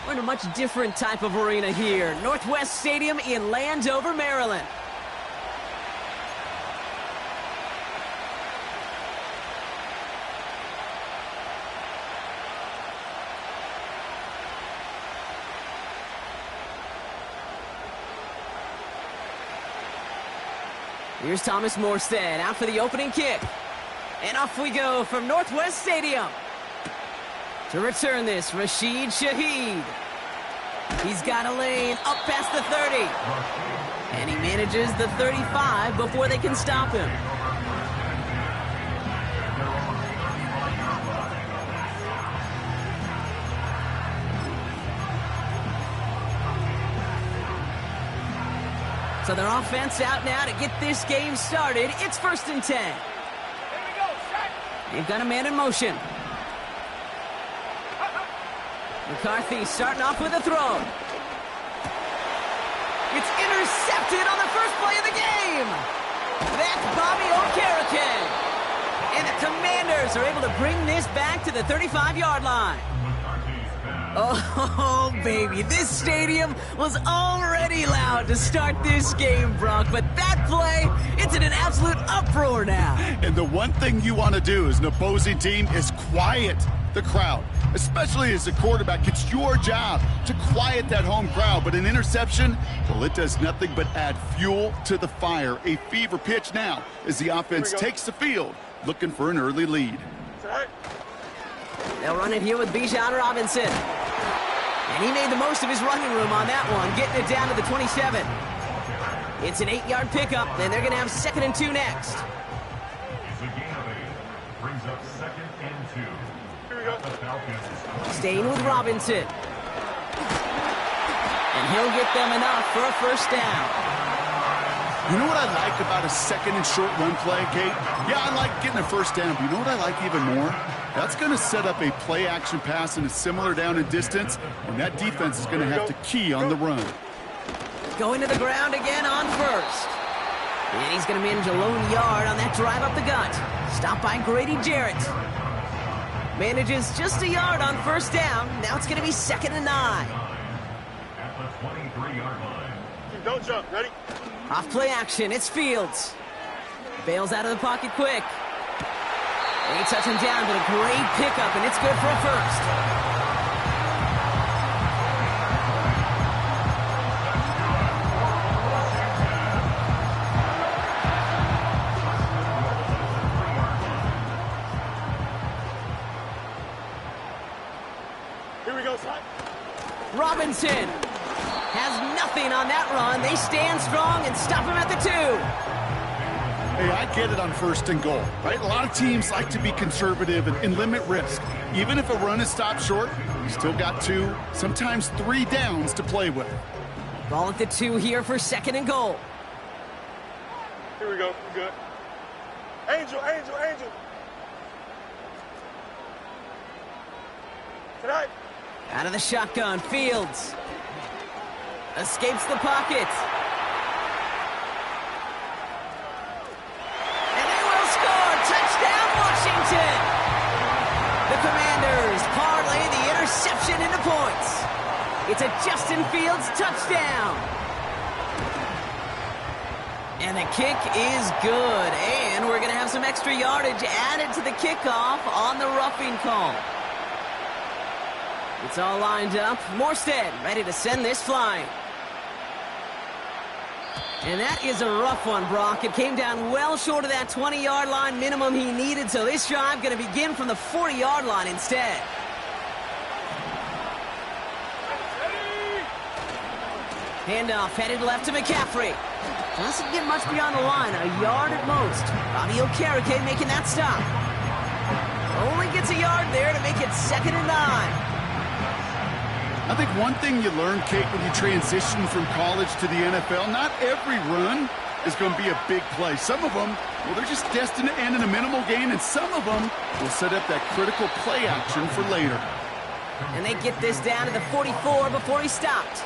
We're in a much different type of arena here. Northwest Stadium in Landover, Maryland. Here's Thomas Morstead out for the opening kick. And off we go from Northwest Stadium. To return this, Rashid Shaheed. He's got a lane up past the 30. And he manages the 35 before they can stop him. So their offense out now to get this game started. It's 1st and 10. They've got a man in motion. McCarthy starting off with a throw. It's intercepted on the first play of the game. That's Bobby Okereke. And the Commanders are able to bring this back to the 35-yard line. Oh, baby, this stadium was already loud to start this game, Brock, but that play, it's in an absolute uproar now. And the one thing you want to do as an opposing team is quiet the crowd, especially as a quarterback. It's your job to quiet that home crowd, but an interception, well, it does nothing but add fuel to the fire. A fever pitch now as the offense takes the field, looking for an early lead. They'll run it here with Bijan Robinson. And he made the most of his running room on that one, getting it down to the 27. It's an 8-yard pickup, and they're going to have 2nd and 2 next. Brings up 2nd and 2. Here we go. The Falcons. Staying with Robinson. And he'll get them enough for a 1st down. You know what I like about a 2nd and short run play, Kate? Yeah, I like getting a 1st down, but you know what I like even more? That's going to set up a play-action pass in a similar down and distance, and that defense is going to have to key on the run. Going to the ground again on 1st. And he's going to manage a lone yard on that drive up the gut. Stopped by Grady Jarrett. Manages just a yard on 1st down. Now it's going to be 2nd and 9. At the 23-yard line. Don't jump. Ready? Off play action. It's Fields. Bails out of the pocket quick. They touch him down, but a great pickup, and it's good for a 1st. Here we go, son. Robinson has nothing on that run. They stand strong and stop him at the 2. Hey, I get it on 1st and goal, right? A lot of teams like to be conservative and limit risk. Even if a run is stopped short, you still got 2, sometimes 3 downs to play with. Ball at the 2 here for 2nd and goal. Here we go. We're good. Angel, Angel, Angel. Tonight. Out of the shotgun, Fields. Escapes the pocket. The Commanders parlay the interception into points. It's a Justin Fields touchdown. And the kick is good. And we're going to have some extra yardage added to the kickoff on the roughing call. It's all lined up. Morstead ready to send this flying. And that is a rough one, Brock. It came down well short of that 20-yard line minimum he needed, so this drive going to begin from the 40-yard line instead. Handoff headed left to McCaffrey. Doesn't get much beyond the line, a yard at most. Bobby Okereke making that stop. Only gets a yard there to make it 2nd and 9. I think one thing you learn, Kate, when you transition from college to the NFL, not every run is going to be a big play. Some of them, well, they're just destined to end in a minimal gain, and some of them will set up that critical play action for later. And they get this down to the 44 before he stopped.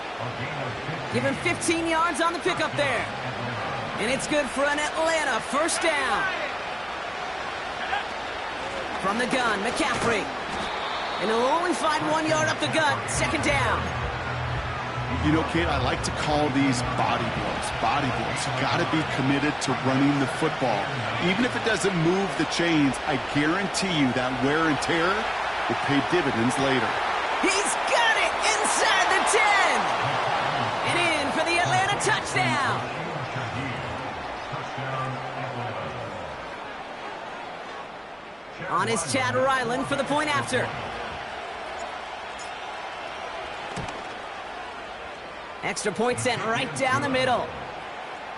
Give him 15 yards on the pickup there. And it's good for an Atlanta 1st down. From the gun, McCaffrey. And he'll only find 1 yard up the gut. Second down. You know, Kate, I like to call these body blows. Body blows. You got to be committed to running the football. Even if it doesn't move the chains, I guarantee you that wear and tear will pay dividends later. He's got it inside the 10. And in for the Atlanta touchdown. On is Chad Ryland for the point after. Extra point sent right down the middle.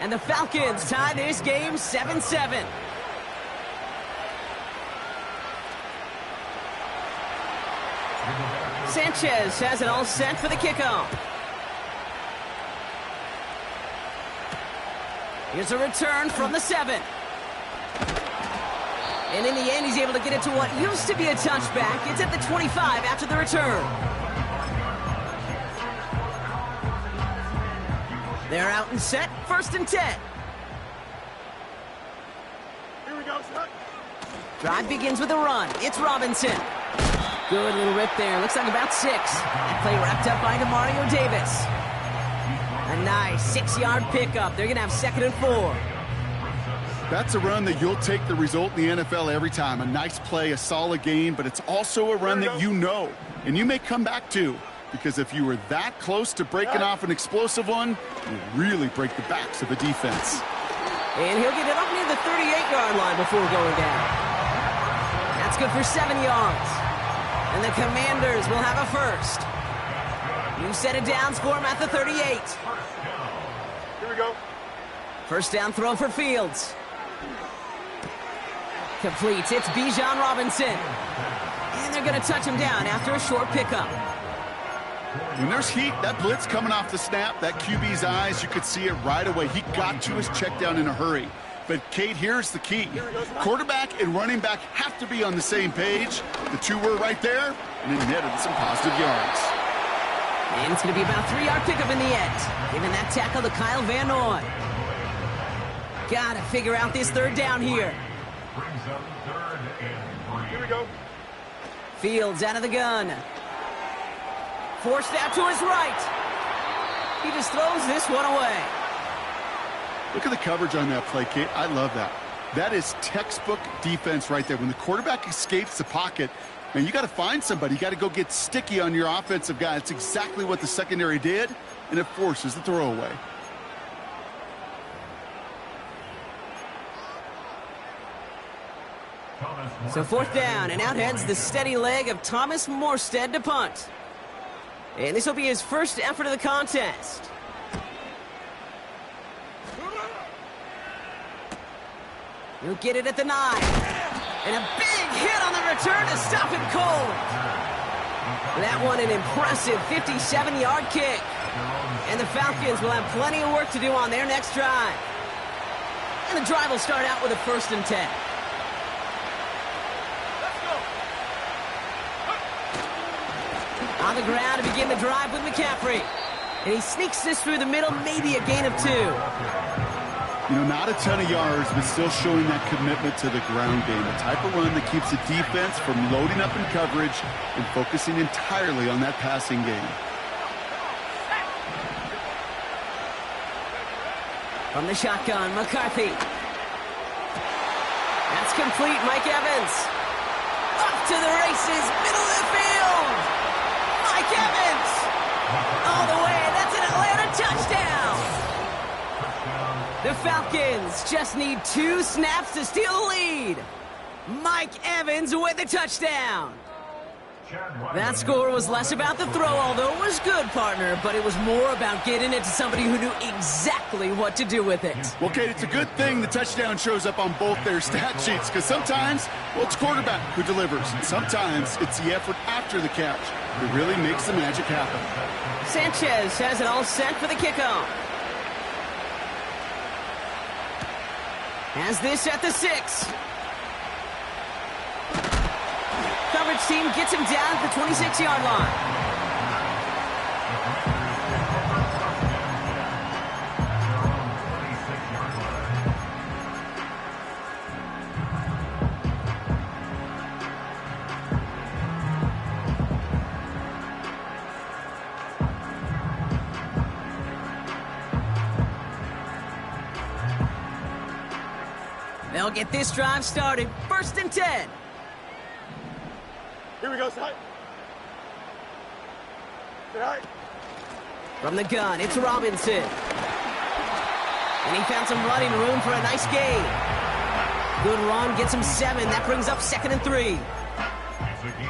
And the Falcons tie this game 7-7. Sanchez has it all set for the kickoff. Here's a return from the 7. And in the end, he's able to get it to what used to be a touchback. It's at the 25 after the return. They're out and set, 1st and 10. Here we go, son. Drive begins with a run. It's Robinson. Good little rip there. Looks like about 6. That play wrapped up by DeMario Davis. A nice 6-yard pickup. They're going to have 2nd and 4. That's a run that you'll take the result in the NFL every time. A nice play, a solid game, but it's also a run that you know, and you may come back to, because if you were that close to breaking off an explosive one, you really break the backs of the defense. And he'll get it up near the 38-yard line before going down. That's good for 7 yards. And the Commanders will have a first. New set of downs for him at the 38. Here we go. First down throw for Fields. Complete. It's Bijan Robinson. And they're going to touch him down after a short pickup. When there's heat, that blitz coming off the snap, that QB's eyes, you could see it right away. He got to his check down in a hurry. But, Kate, here's the key. Quarterback and running back have to be on the same page. The two were right there, and it netted some positive yards. And it's going to be about a 3-yard pickup in the end. Giving that tackle to Kyle Van Noy. Got to figure out this 3rd down here. Brings up 3rd and 3. Here we go. Fields out of the gun. Forced out to his right. He just throws this one away. Look at the coverage on that play, Kate. I love that. That is textbook defense right there. When the quarterback escapes the pocket, and you got to find somebody. You got to go get sticky on your offensive guy. It's exactly what the secondary did, and it forces the throwaway. So 4th down, and out heads the steady leg of Thomas Morstead to punt. And this will be his first effort of the contest. He'll get it at the 9. And a big hit on the return to stop him cold. That one an impressive 57-yard kick. And the Falcons will have plenty of work to do on their next drive. And the drive will start out with a 1st and 10. On the ground to begin the drive with McCaffrey. And he sneaks this through the middle, maybe a gain of 2. You know, not a ton of yards, but still showing that commitment to the ground game. The type of run that keeps the defense from loading up in coverage and focusing entirely on that passing game. From the shotgun, McCarthy. That's complete, Mike Evans. Up to the races, middle of the field. Mike Evans. All the way, that's an Atlanta touchdown. The Falcons just need 2 snaps to steal the lead. Mike Evans with the touchdown. That score was less about the throw, although it was good, partner, but it was more about getting it to somebody who knew exactly what to do with it. Well, Kate, it's a good thing the touchdown shows up on both their stat sheets, because sometimes, well, it's quarterback who delivers, and sometimes it's the effort after the catch that really makes the magic happen. Sanchez has it all set for the kickoff. Has this at the 6. Coverage team gets him down at the 26-yard line. They'll get this drive started. 1st and 10. Here we go, side. Right. From the gun, it's Robinson. And he found some running room for a nice gain. Good run, gets him 7. That brings up 2nd and 3.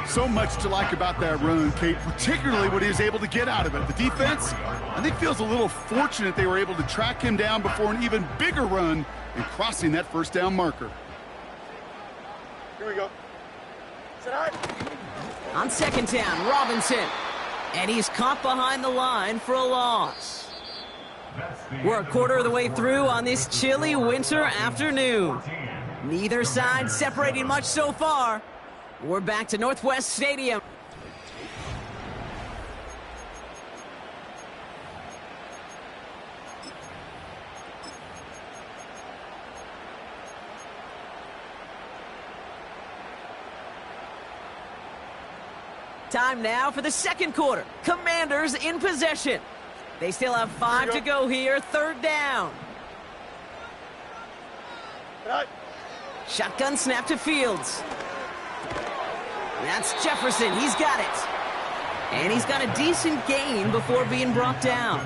So much to like about that run, Kate, particularly what he was able to get out of it. The defense, I think, feels a little fortunate they were able to track him down before an even bigger run and crossing that 1st down marker. Here we go. Sit high. On 2nd down, Robinson. And he's caught behind the line for a loss. We're a quarter of the way through on this chilly winter afternoon. Neither side separating much so far. We're back to Northwest Stadium. Time now for the 2nd quarter. Commanders in possession. They still have 5 to go here. 3rd down. Right. Shotgun snap to Fields. That's Jefferson. He's got it. And he's got a decent gain before being brought down.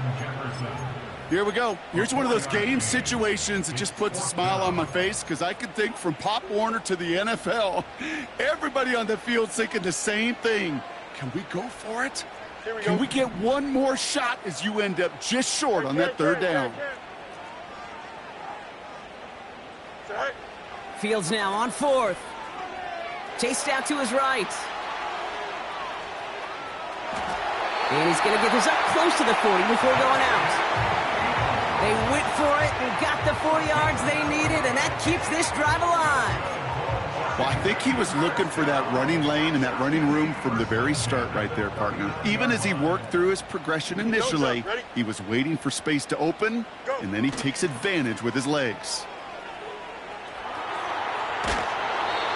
Here we go. Here's one of those game situations that just puts a smile on my face because I can think from Pop Warner to the NFL. Everybody on the field thinking the same thing. Can we go for it? Can we get one more shot as you end up just short on that 3rd down? Fields now on 4th. Chased out to his right. And he's going to get this up close to the 40 before going out. They went for it and got the 4 yards they needed, and that keeps this drive alive. Well, I think he was looking for that running lane and that running room from the very start right there, partner. Even as he worked through his progression initially, he was waiting for space to open, and then he takes advantage with his legs.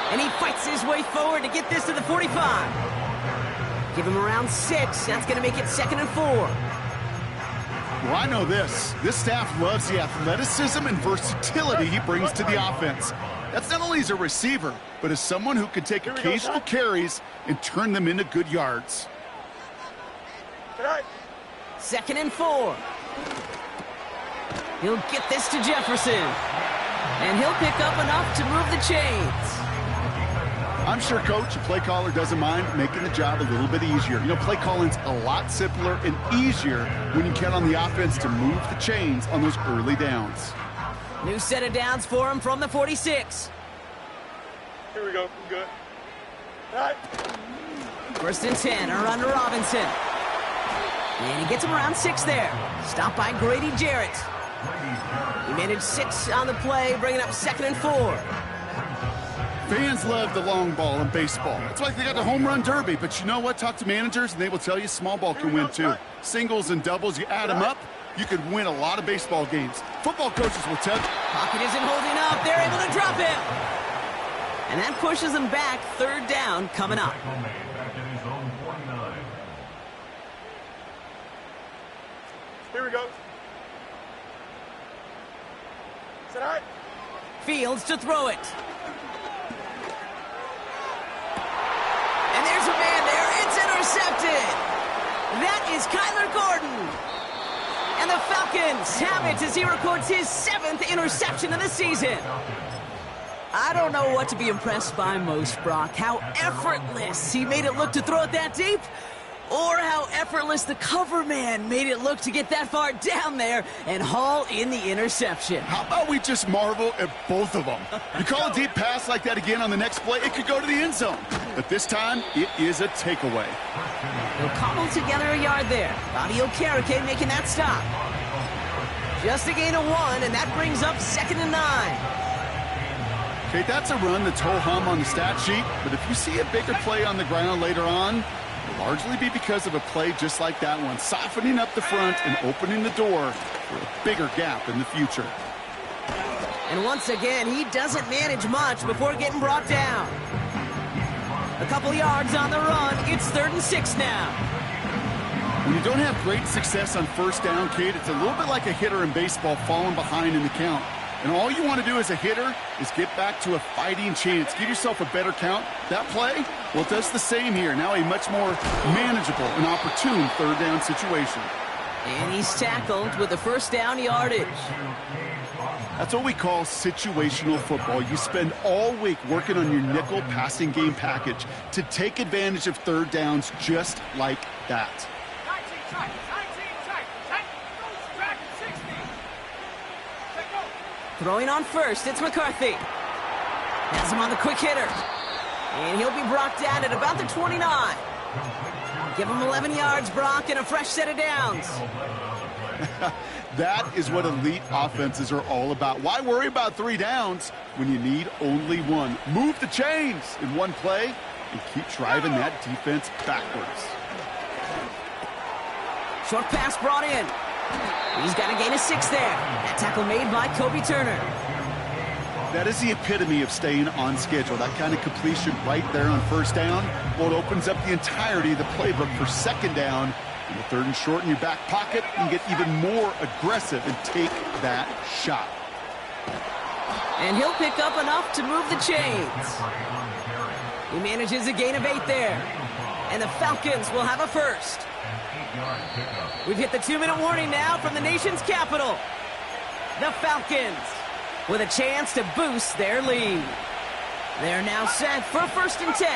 And he fights his way forward to get this to the 45. Give him around 6. That's going to make it 2nd and 4. Well, I know this. This staff loves the athleticism and versatility he brings to the offense. That's not only as a receiver, but as someone who can take occasional carries and turn them into good yards. 2nd and 4. He'll get this to Jefferson. And he'll pick up enough to move the chains. I'm sure Coach, a play caller, doesn't mind making the job a little bit easier. You know, play calling's a lot simpler and easier when you count on the offense to move the chains on those early downs. New set of downs for him from the 46. Here we go. Good. Right. 1st and 10. A run to Robinson. And he gets him around 6 there. Stopped by Grady Jarrett. He managed 6 on the play, bringing up 2nd and 4. Fans love the long ball in baseball. It's like they got the home run derby. But you know what? Talk to managers, and they will tell you small ball can win too. Singles and doubles, you add them up, you could win a lot of baseball games. Football coaches will tell you. Pocket isn't holding up. They're able to drop him. And that pushes him back. 3rd down coming up. Here we go. Sit high. Fields to throw it. And there's a man there. It's intercepted. That is Kyler Gordon. And the Falcons have it as he records his 7th interception of the season. I don't know what to be impressed by most, Brock. How effortless he made it look to throw it that deep, or how effortless the cover man made it look to get that far down there and haul in the interception. How about we just marvel at both of them? You call a deep pass like that again on the next play, it could go to the end zone. But this time, it is a takeaway. He'll cobble together a yard there. Bobby Okereke making that stop. Just a gain of 1, and that brings up 2nd and 9. Okay, that's a run that's ho-hum on the stat sheet, but if you see a bigger play on the ground later on, it'll largely be because of a play just like that one, softening up the front and opening the door for a bigger gap in the future. And once again, he doesn't manage much before getting brought down. A couple yards on the run. It's 3rd and 6 now. When you don't have great success on 1st down, Kate, it's a little bit like a hitter in baseball falling behind in the count. And all you want to do as a hitter is get back to a fighting chance. Give yourself a better count. That play, well, it does the same here. Now a much more manageable and opportune third down situation. And he's tackled with the first down yardage. That's what we call situational football. You spend all week working on your nickel passing game package to take advantage of third downs just like that. Throwing on first, it's McCarthy. Has him on the quick hitter. And he'll be brought down at about the 29. Give him 11 yards, Brock, and a fresh set of downs. That is what elite offenses are all about. Why worry about 3 downs when you need only 1? Move the chains in one play and keep driving that defense backwards. Short pass brought in. He's got a gain of 6 there. That tackle made by Kobe Turner. That is the epitome of staying on schedule. That kind of completion right there on first down. Well, it opens up the entirety of the playbook for second down. In the third and short in your back pocket, you can get even more aggressive and take that shot. And he'll pick up enough to move the chains. He manages a gain of 8 there. And the Falcons will have a first. We've hit the 2-minute warning now from the nation's capital. The Falcons with a chance to boost their lead. They're now set for first and 10.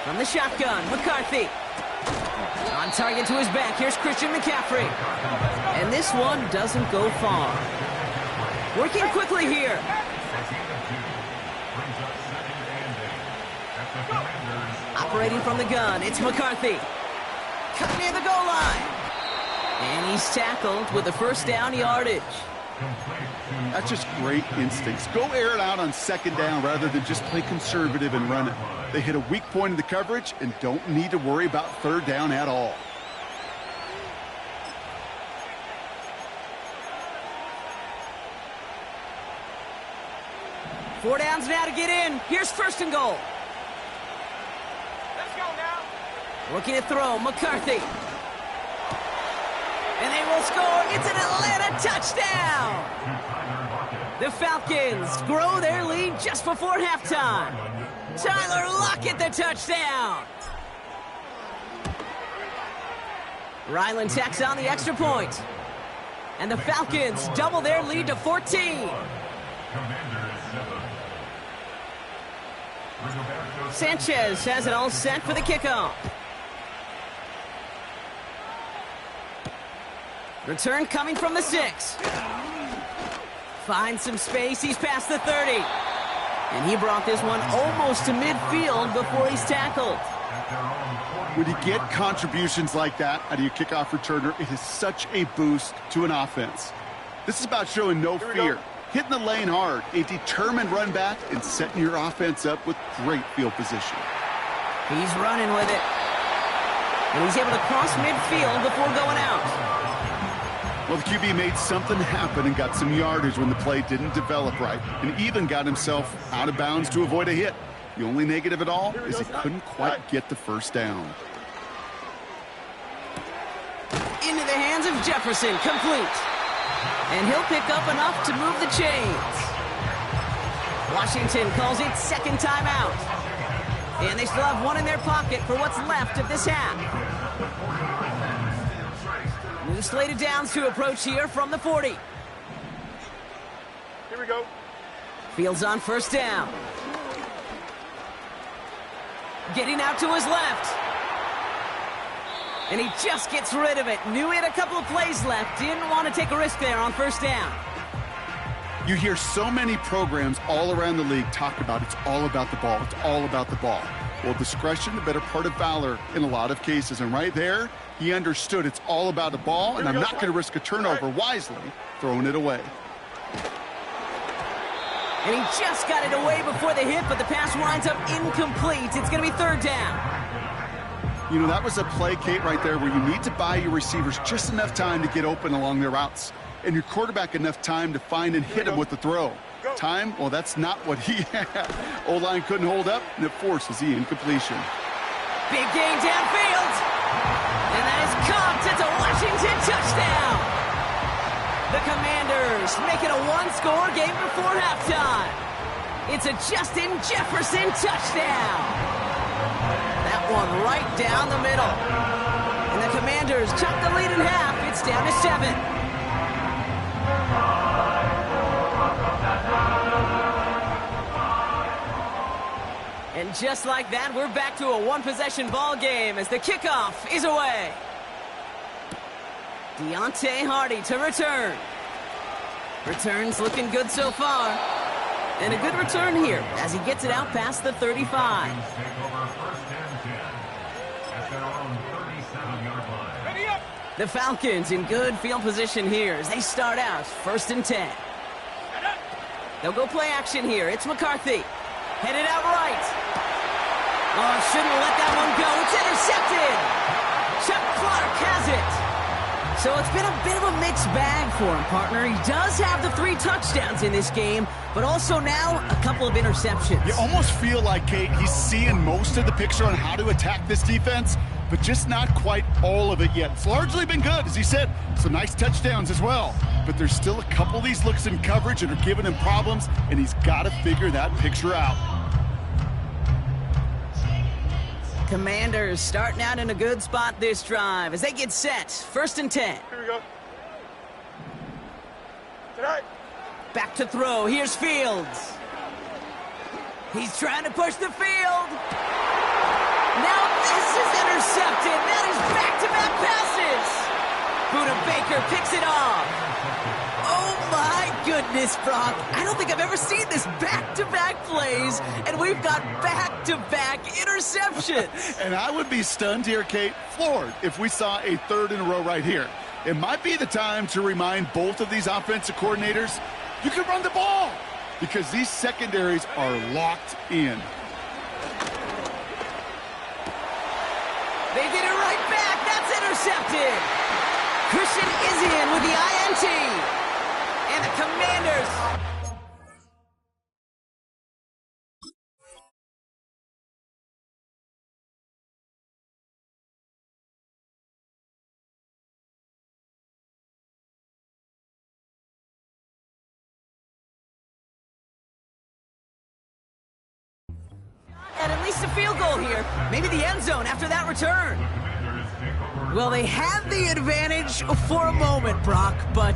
From the shotgun, McCarthy. On target to his back, here's Christian McCaffrey. And this one doesn't go far. Working quickly here. Operating from the gun, it's McCarthy. Cut near the goal line. And he's tackled with the first down yardage. That's just great instincts. Go air it out on second down rather than just play conservative and run it. They hit a weak point in the coverage and don't need to worry about third down at all. Four downs now to get in. Here's first and goal. Let's go now. Looking to throw, McCarthy. And they will score. It's an Atlanta touchdown. The Falcons grow their lead just before halftime. Tyler Lockett, the touchdown. Ryland tacks on the extra point. And the Falcons double their lead to 14. Sanchez has it all set for the kickoff. Return coming from the 6. Finds some space. He's past the 30. And he brought this one almost to midfield before he's tackled. When you get contributions like that out of your kickoff returner, it is such a boost to an offense. This is about showing no fear, hitting the lane hard, a determined run back, and setting your offense up with great field position. He's running with it. And he's able to cross midfield before going out. Well, the QB made something happen and got some yardage when the play didn't develop right, and even got himself out of bounds to avoid a hit. The only negative at all is he couldn't quite get the first down. Into the hands of Jefferson, complete. And he'll pick up enough to move the chains. Washington calls it second timeout. And they still have one in their pocket for what's left of this half. New slated downs to approach here from the 40. Here we go. Fields on first down. Getting out to his left. And he just gets rid of it. Knew he had a couple of plays left. Didn't want to take a risk there on first down. You hear so many programs all around the league talk about it's all about the ball. It's all about the ball. Well, discretion, the better part of valor in a lot of cases. And right there, he understood it's all about the ball, and I'm not going to risk a turnover wisely, throwing it away. And he just got it away before the hit, but the pass winds up incomplete. It's going to be third down. You know, that was a play, Kate, right there where you need to buy your receivers just enough time to get open along their routes, and your quarterback enough time to find and hit him with the throw. Time, well, that's not what he had. O-line couldn't hold up, and it forces the incompletion. Big gain downfield. And that is caught. It's a Washington touchdown. The first, make it a one-score game before halftime. It's a Justin Jefferson touchdown. That one right down the middle. And the Commanders chop the lead in half. It's down to 7. And just like that, we're back to a one-possession ball game as the kickoff is away. Deontay Hardy to return. Returns looking good so far. And a good return here as he gets it out past the 35. Take over first and 10 at their own 37-yard line. Ready up. The Falcons in good field position here as they start out first and 10. They'll go play action here. It's McCarthy. Headed out right. Oh, shouldn't let that one go. It's intercepted. Chuck Clark has it. So it's been a bit of a mixed bag for him, partner. He does have the 3 touchdowns in this game, but also now a couple of interceptions. You almost feel like, Kate, he's seeing most of the picture on how to attack this defense, but just not quite all of it yet. It's largely been good, as he said. Some nice touchdowns as well. But there's still a couple of these looks in coverage that are giving him problems, and he's got to figure that picture out. Commanders starting out in a good spot this drive as they get set. First and 10. Here we go. Tonight. Back to throw. Here's Fields. He's trying to push the field. Now this is intercepted. That is back-to-back passes. Buda Baker picks it off. Oh, my goodness, Brock. I don't think I've ever seen this back-to-back plays, and we've got back-to-back interceptions. And I would be stunned here, Kate, floored, if we saw a third in a row right here. It might be the time to remind both of these offensive coordinators, you can run the ball, because these secondaries are locked in. They get it right back. That's intercepted. Christian Izien with the INT. And the Commanders. And at least a field goal here. Maybe the end zone after that return. Well, they had the advantage for a moment, Brock, but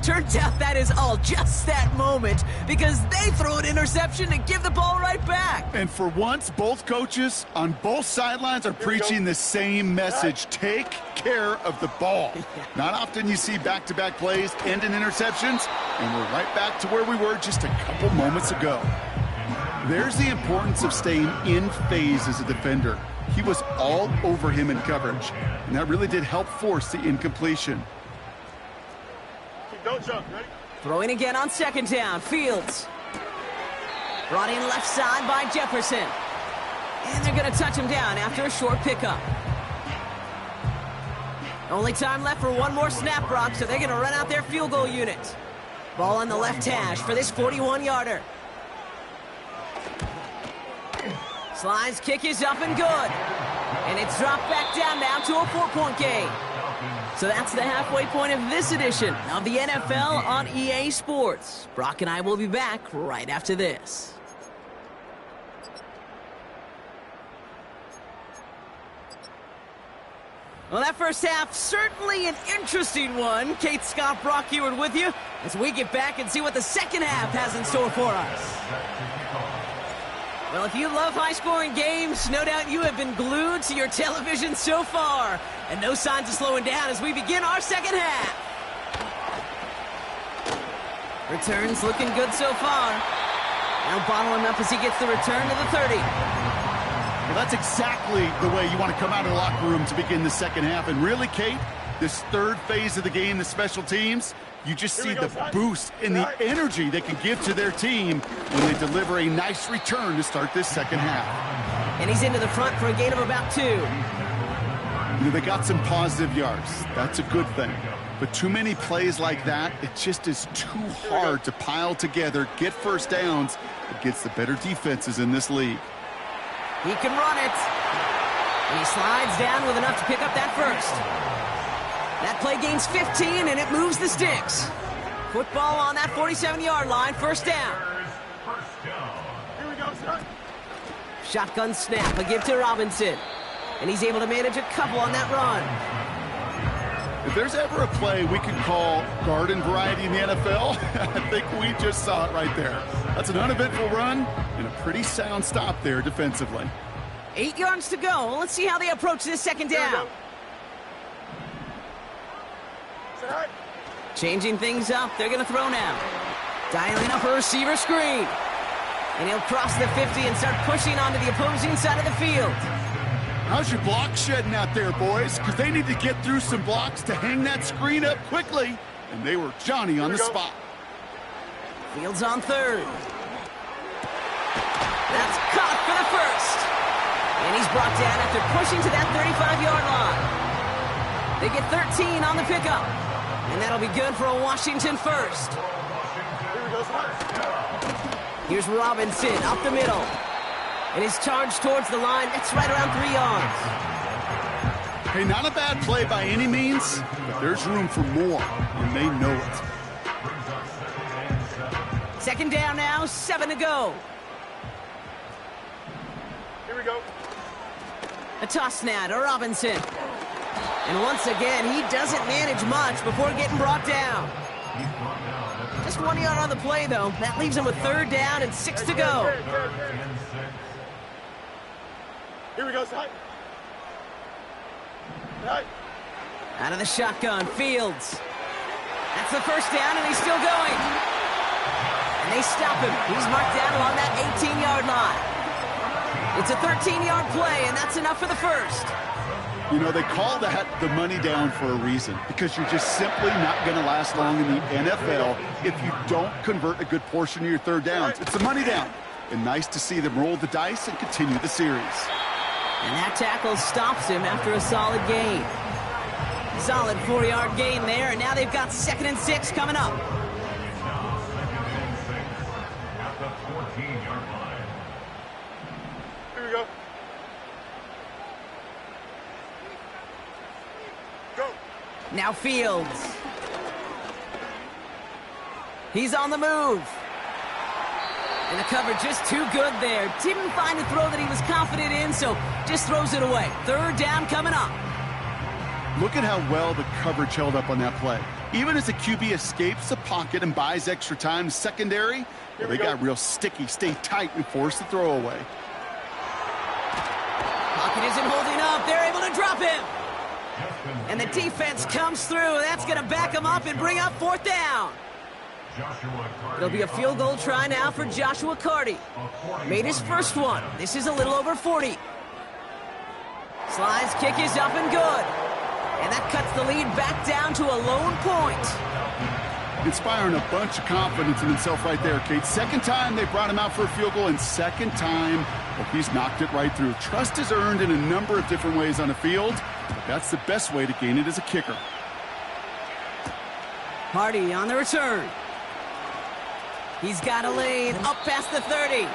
turns out that is all just that moment because they throw an interception and give the ball right back. And for once, both coaches on both sidelines are preaching the same message. Take care of the ball. Not often you see back-to-back plays end in interceptions, and we're right back to where we were just a couple moments ago. There's the importance of staying in phase as a defender. He was all over him in coverage, and that really did help force the incompletion. Don't jump. Ready? Throwing again on second down. Fields. Brought in left side by Jefferson. And they're going to touch him down after a short pickup. Only time left for one more snap, Brock, so they're going to run out their field goal unit. Ball on the left hash for this 41-yarder. Slide's kick is up and good. And it's dropped back down now to a 4-point game. So that's the halfway point of this edition of the NFL on EA Sports. Brock and I will be back right after this. Well, that first half, certainly an interesting one. Kate, Scott, Brock Eward with you as we get back and see what the second half has in store for us. Well, if you love high-scoring games, no doubt you have been glued to your television so far. And no signs of slowing down as we begin our second half. Returns looking good so far. Now bottling up as he gets the return to the 30. Well, that's exactly the way you want to come out of the locker room to begin the second half. And really, Kate, this third phase of the game, the special teams, you just see the boost and the energy they can give to their team when they deliver a nice return to start this second half. And he's into the front for a gain of about 2. You know, they got some positive yards. That's a good thing. But too many plays like that, it just is too hard to pile together, get first downs against the better defenses in this league. He can run it. And he slides down with enough to pick up that first. That play gains 15, and it moves the sticks. Football on that 47-yard line, first down. First down. Here we go, son. Shotgun snap, a give to Robinson. And he's able to manage a couple on that run. If there's ever a play we could call garden variety in the NFL, I think we just saw it right there. That's an uneventful run and a pretty sound stop there defensively. 8 yards to go. Let's see how they approach this second down. Say hi. Changing things up. They're going to throw now. Dialing up a receiver screen. And he'll cross the 50 and start pushing onto the opposing side of the field. How's your block shedding out there, boys? Because they need to get through some blocks to hang that screen up quickly. And they were Johnny on the spot. Fields on third. That's caught for the first. And he's brought down after pushing to that 35-yard line. They get 13 on the pickup. And that'll be good for a Washington first. Here we go, son. Here's Robinson up the middle. And his charge towards the line, that's right around 3 yards. Hey, not a bad play by any means, but there's room for more, and they know it. Second down now, 7 to go. Here we go. A toss now to Robinson. And once again, he doesn't manage much before getting brought down. Just 1 yard on the play, though. That leaves him with third down and 6 to go. Here we go, son. Hi. Out of the shotgun, Fields. That's the first down, and he's still going. And they stop him. He's marked down along that 18-yard line. It's a 13-yard play, and that's enough for the first. You know, they call that the money down for a reason, because you're just simply not going to last long in the NFL if you don't convert a good portion of your third downs. It's the money down. And nice to see them roll the dice and continue the series. And that tackle stops him after a solid gain. Solid 4-yard gain there, and now they've got 2nd and 6 coming up. At the 14-yard line. Here we go. Go. Now Fields. He's on the move. And the cover just too good there. Didn't find a throw that he was confident in, so just throws it away. Third down coming up. Look at how well the coverage held up on that play. Even as the QB escapes the pocket and buys extra time, secondary, well, they got real sticky, stay tight, and force the throw away. Pocket isn't holding up. They're able to drop him. And the defense comes through. That's going to back him up and bring up 4th down. It'll be a field goal try now for Joshua Carty. Made his first one. This is a little over 40. Slide's kick is up and good. And that cuts the lead back down to a lone point. Inspiring a bunch of confidence in himself right there, Kate. Second time they brought him out for a field goal, and second time, well, he's knocked it right through. Trust is earned in a number of different ways on the field. That's the best way to gain it as a kicker. Hardy on the return. He's got a lane up past the 30.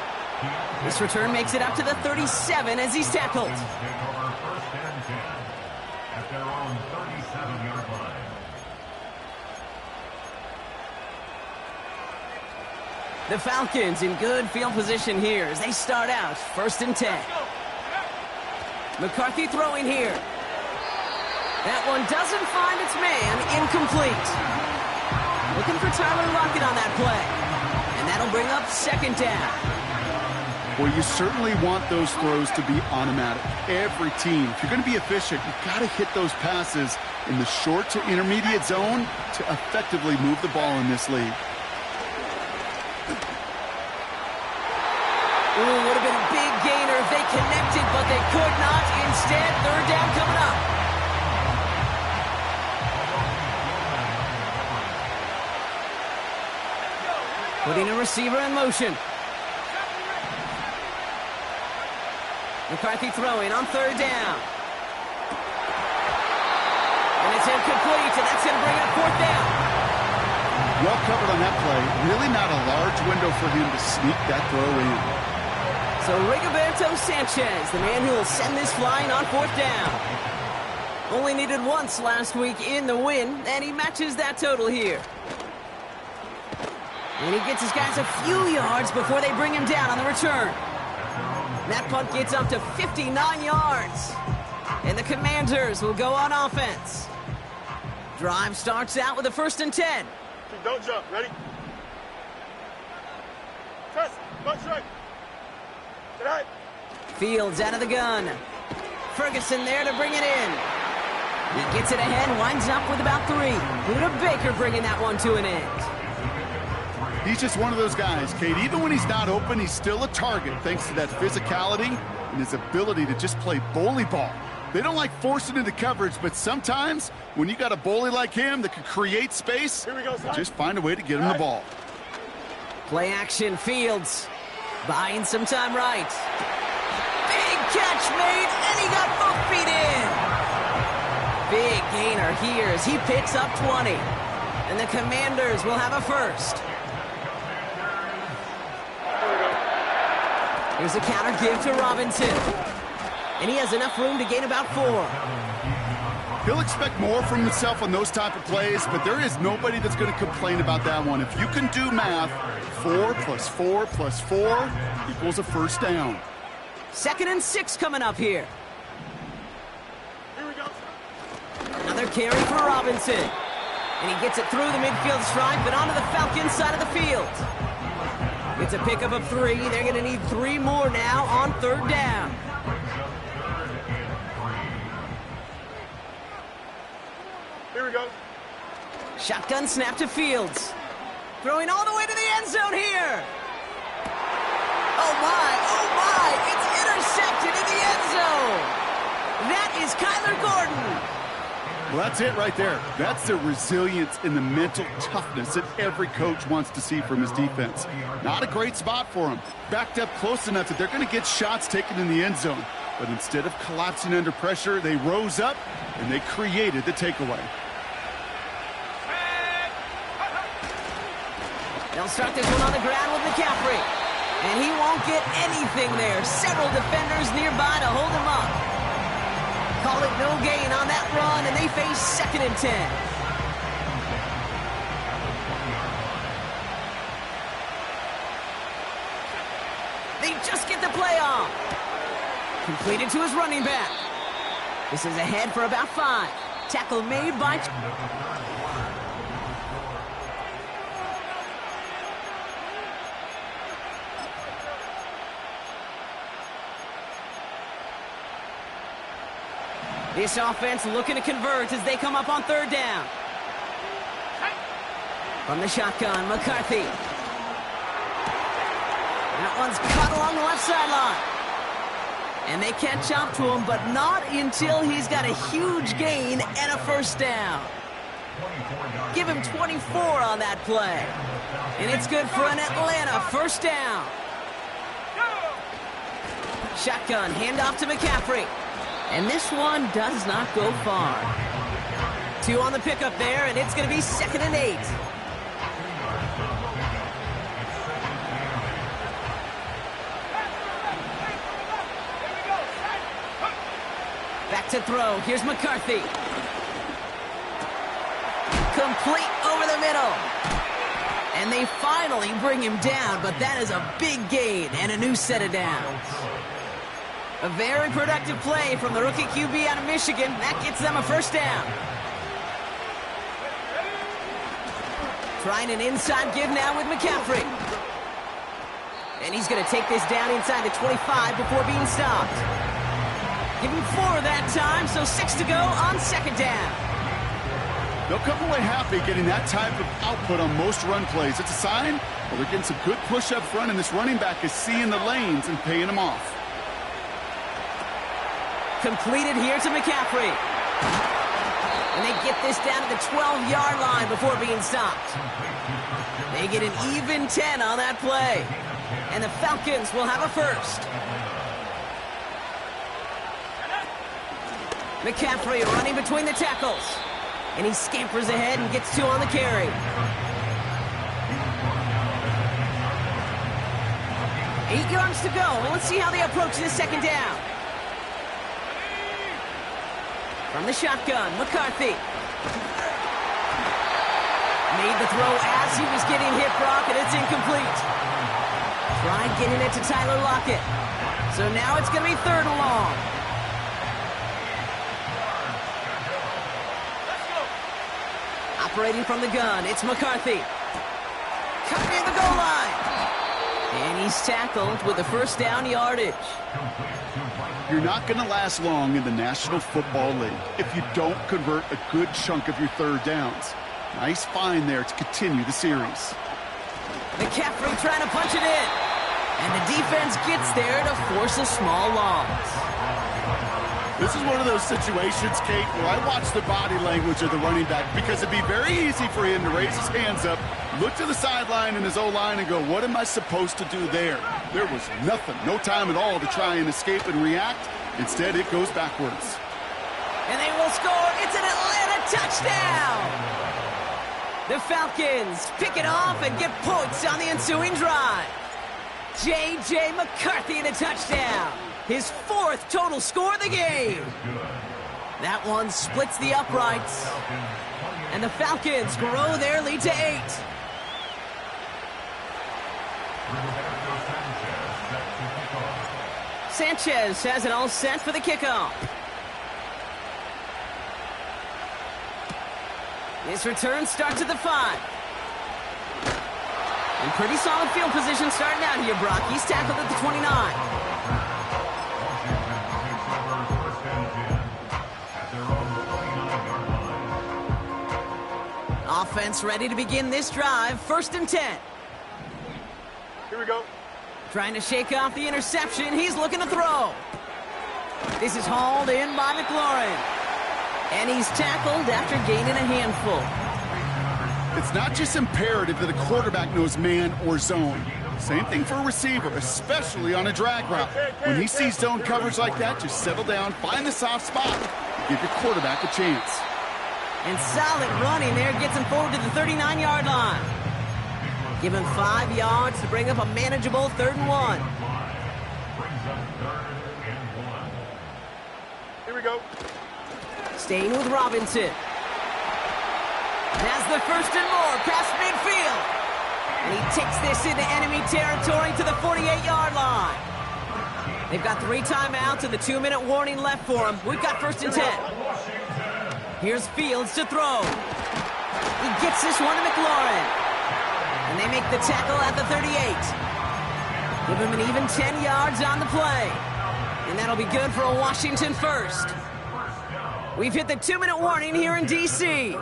This return makes it up to the 37 as he's tackled. Take over 1st and 10 at their own 37-yard line. The Falcons in good field position here as they start out 1st and 10. McCarthy throwing here. That one doesn't find its man, incomplete. Looking for Tyler Lockett on that play. And that'll bring up 2nd down. Well, you certainly want those throws to be automatic. Every team, if you're going to be efficient, you've got to hit those passes in the short to intermediate zone to effectively move the ball in this league. Ooh, would have been a big gainer if they connected, but they could not. Instead, 3rd down coming up. Putting a receiver in motion. McCarthy throwing on 3rd down. And it's incomplete, and that's going to bring up 4th down. Well covered on that play. Really not a large window for him to sneak that throw in. So Rigoberto Sanchez, the man who will send this flying on 4th down. Only needed once last week in the win, and he matches that total here. And he gets his guys a few yards before they bring him down on the return. That punt gets up to 59 yards. And the Commanders will go on offense. Drive starts out with a 1st and 10. Don't jump. Ready? Test. Bunch right. Get out. Fields out of the gun. Ferguson there to bring it in. He gets it ahead, winds up with about 3. Buda Baker bringing that one to an end. He's just one of those guys, Kate. Even when he's not open, he's still a target thanks to that physicality and his ability to just play bully ball. They don't like forcing into coverage, but sometimes when you got a bully like him that can create space, Here we go, just find a way to get him the ball. Play action, Fields. Buying some time right. Big catch made, and he got both feet in. Big gainer here as he picks up 20. And the Commanders will have a 1st. Here's a counter give to Robinson. And he has enough room to gain about 4. He'll expect more from himself on those type of plays, but there is nobody that's going to complain about that one. If you can do math, 4 plus 4 plus 4 equals a 1st down. 2nd and 6 coming up here. Here we go. Another carry for Robinson. And he gets it through the midfield stripe and onto the Falcons side of the field. It's a pickup of 3. They're going to need 3 more now on 3rd down. Here we go. Shotgun snap to Fields. Throwing all the way to the end zone here. Oh my, it's intercepted in the end zone. That is Kyler Gordon. Well, that's it right there. That's the resilience and the mental toughness that every coach wants to see from his defense. Not a great spot for him. Backed up close enough that they're going to get shots taken in the end zone. But instead of collapsing under pressure, they rose up and they created the takeaway. They'll start this one on the ground with McCaffrey. And he won't get anything there. Several defenders nearby to hold him up. Call it no gain on that run, and they face 2nd and 10. They just get the play off. Completed to his running back. This is ahead for about 5. Tackle made by... This offense looking to convert as they come up on 3rd down. From the shotgun, McCarthy. That one's cut along the left sideline. And they catch up to him, but not until he's got a huge gain and a 1st down. Give him 24 on that play. And it's good for an Atlanta 1st down. Shotgun, handoff to McCaffrey. And this one does not go far. 2 on the pickup there, and it's going to be 2nd and 8. Back to throw. Here's McCarthy. Complete over the middle. And they finally bring him down, but that is a big gain and a new set of downs. A very productive play from the rookie QB out of Michigan. That gets them a 1st down. Trying an inside give now with McCaffrey. And he's going to take this down inside the 25 before being stopped. Give him 4 that time, so 6 to go on 2nd down. They'll come away happy getting that type of output on most run plays. It's a sign, well, they're getting some good push up front, and this running back is seeing the lanes and paying them off. Completed here to McCaffrey. And they get this down to the 12-yard line before being stopped. They get an even 10 on that play. And the Falcons will have a 1st. McCaffrey running between the tackles. And he scampers ahead and gets 2 on the carry. 8 yards to go. Well, let's see how they approach this 2nd down. From the shotgun, McCarthy. Made the throw as he was getting hit, Brock, and it's incomplete. Tried getting it to Tyler Lockett. So now it's going to be 3rd and long. Operating from the gun, it's McCarthy. Coming in the goal line. And he's tackled with the first down yardage. You're not going to last long in the National Football League if you don't convert a good chunk of your 3rd downs. Nice find there to continue the series. McCaffrey trying to punch it in. And the defense gets there to force a small loss. This is one of those situations, Kate, where I watch the body language of the running back because it'd be very easy for him to raise his hands up, look to the sideline in his O-line and go, what am I supposed to do there? There was nothing, no time at all to try and escape and react. Instead, it goes backwards. And they will score. It's an Atlanta touchdown. The Falcons pick it off and get points on the ensuing drive. J.J. McCarthy in a touchdown. His 4th total score of the game. That one splits the uprights. And the Falcons grow their lead to 8. Sanchez has it all set for the kickoff. His return starts at the 5. And pretty solid field position starting out here, Brock. He's tackled at the 29. Offense ready to begin this drive. 1st and 10. Here we go. Trying to shake off the interception. He's looking to throw. This is hauled in by McLaurin. And he's tackled after gaining a handful. It's not just imperative that a quarterback knows man or zone. Same thing for a receiver, especially on a drag route. When he sees zone coverage like that, just settle down, find the soft spot, give your quarterback a chance. And solid running there gets him forward to the 39-yard line. Give him 5 yards to bring up a manageable 3rd and 1. Here we go. Staying with Robinson. Has the 1st and more past midfield. And he takes this into enemy territory to the 48-yard line. They've got 3 timeouts and the 2-minute warning left for them. We've got 1st and 10. Here's Fields to throw. He gets this one to McLaurin. And they make the tackle at the 38. Give him an even 10 yards on the play. And that'll be good for a Washington 1st. We've hit the 2-minute warning here in D.C.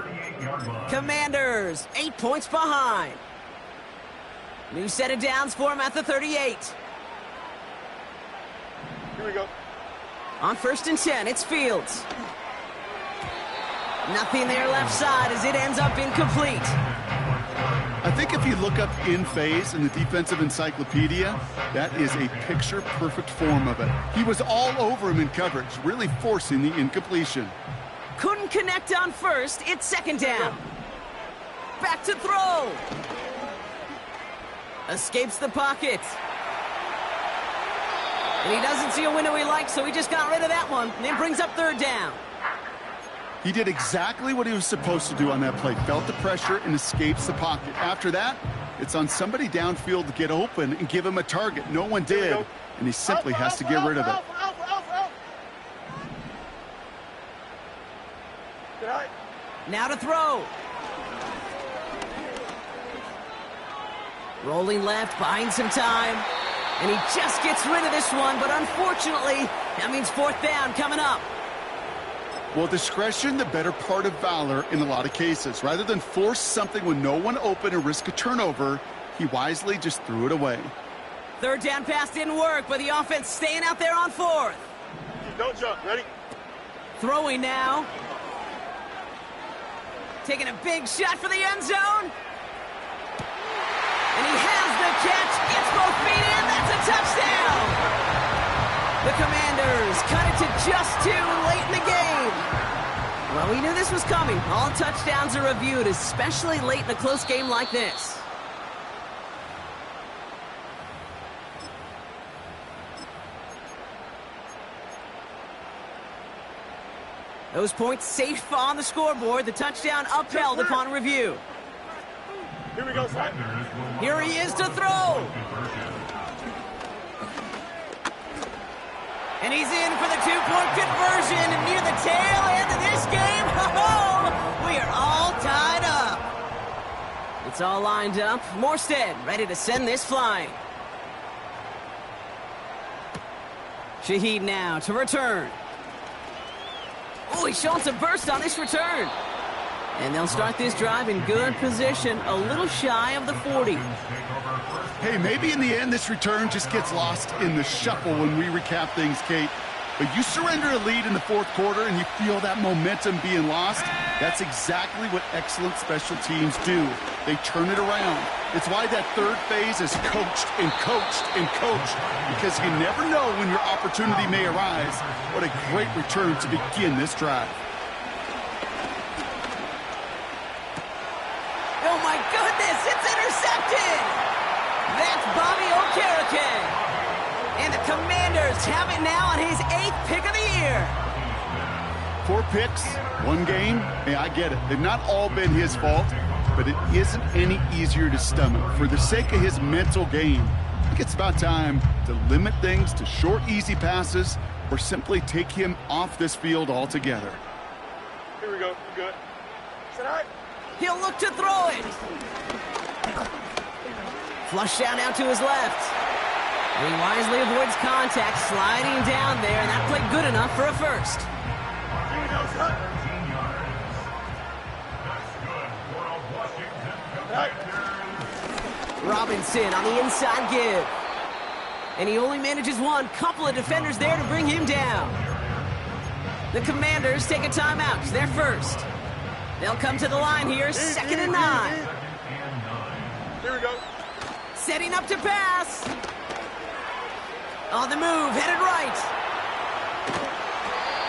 Commanders, 8 points behind. New set of downs for him at the 38. Here we go. On 1st and 10, it's Fields. Nothing there left side as it ends up incomplete. I think if you look up in phase in the defensive encyclopedia, that is a picture-perfect form of it. He was all over him in coverage, really forcing the incompletion. Couldn't connect on 1st. It's 2nd down. Back to throw. Escapes the pocket. And he doesn't see a window he likes, so he just got rid of that one. And then brings up 3rd down. He did exactly what he was supposed to do on that play. Felt the pressure and escapes the pocket. After that, it's on somebody downfield to get open and give him a target. No one did, and he simply has to get rid of it. Now to throw. Rolling left, buying some time. And he just gets rid of this one, but unfortunately, that means 4th down coming up. Well, discretion, the better part of valor in a lot of cases. Rather than force something with no one open and risk a turnover, he wisely just threw it away. 3rd down pass didn't work, but the offense staying out there on 4th. Don't jump. Ready? Throwing now. Taking a big shot for the end zone. And he has the catch. Gets both feet in. That's a touchdown. The Commanders cut it to just 2 late in the game. Well, we knew this was coming. All touchdowns are reviewed, especially late in a close game like this. Those points safe on the scoreboard. The touchdown upheld upon review. Here we go, son. Here he is to throw. And he's in for the two-point conversion near the tail end of this game. Ho-ho! We are all tied up. It's all lined up. Morstead ready to send this flying. Shaheed now to return. Oh, he's showing some burst on this return. And they'll start this drive in good position, a little shy of the 40. Hey, maybe in the end this return just gets lost in the shuffle when we recap things, Kate. But you surrender a lead in the fourth quarter and you feel that momentum being lost. That's exactly what excellent special teams do. They turn it around. It's why that third phase is coached and coached and coached, because you never know when your opportunity may arise. What a great return to begin this drive. Oh my goodness, it's intercepted! That's Bobby Okereke. And the Commanders have it now on his 8th pick of the year. 4 picks, 1 game. Hey, I get it. They've not all been his fault, but it isn't any easier to stomach. For the sake of his mental game, I think it's about time to limit things to short, easy passes or simply take him off this field altogether. Here we go. You good? Sit out. He'll look to throw it. Flush down out to his left. And he wisely avoids contact, sliding down there, and that played good enough for a first. Here we go, son. Robinson on the inside give. And he only manages one. Couple of defenders there to bring him down. The Commanders take a timeout. It's their first. They'll come to the line here, 2nd and 9. Here we go. Setting up to pass. On the move, headed right.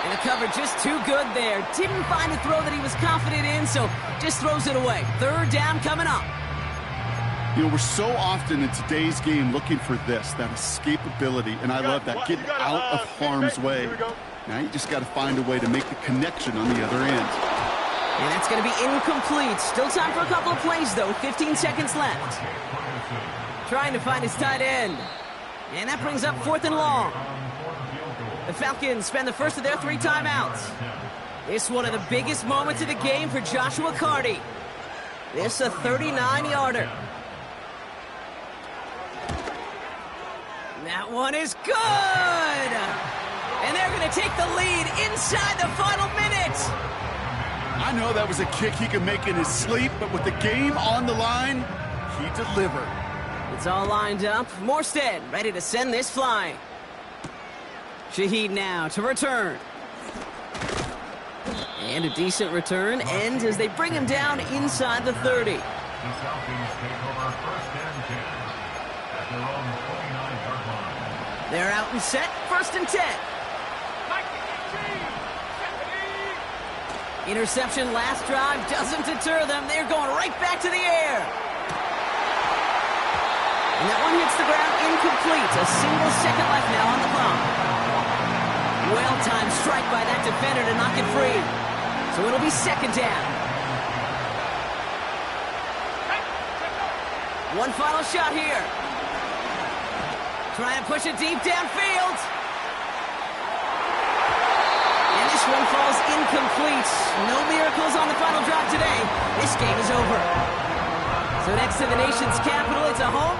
And the cover just too good there. Didn't find a throw that he was confident in, so just throws it away. 3rd down coming up. You know, we're so often in today's game looking for this, that escapability, and I love that, getting out of harm's way. Now you just got to find a way to make the connection on the other end. And that's going to be incomplete. Still time for a couple of plays, though. 15 seconds left. Trying to find his tight end. And that brings up 4th and long. The Falcons spend the first of their 3 timeouts. This one of the biggest moments of the game for Joshua Carty. This a 39-yarder. That one is good! And they're going to take the lead inside the final minute. I know that was a kick he could make in his sleep, but with the game on the line, he delivered. It's all lined up. Morstead ready to send this flying. Shaheed now to return. And a decent return ends as they bring him down inside the 30. The Falcons take over 1st and 10 at their own 49-yard line. They're out and set, 1st and 10. Interception last drive doesn't deter them. They're going right back to the air. And that one hits the ground incomplete. A single second left now on the clock. Well-timed strike by that defender to knock it free. So it'll be 2nd down. One final shot here. Trying to push it deep downfield. And this one falls incomplete. No miracles on the final drive today. This game is over. So next to the nation's capital, it's a home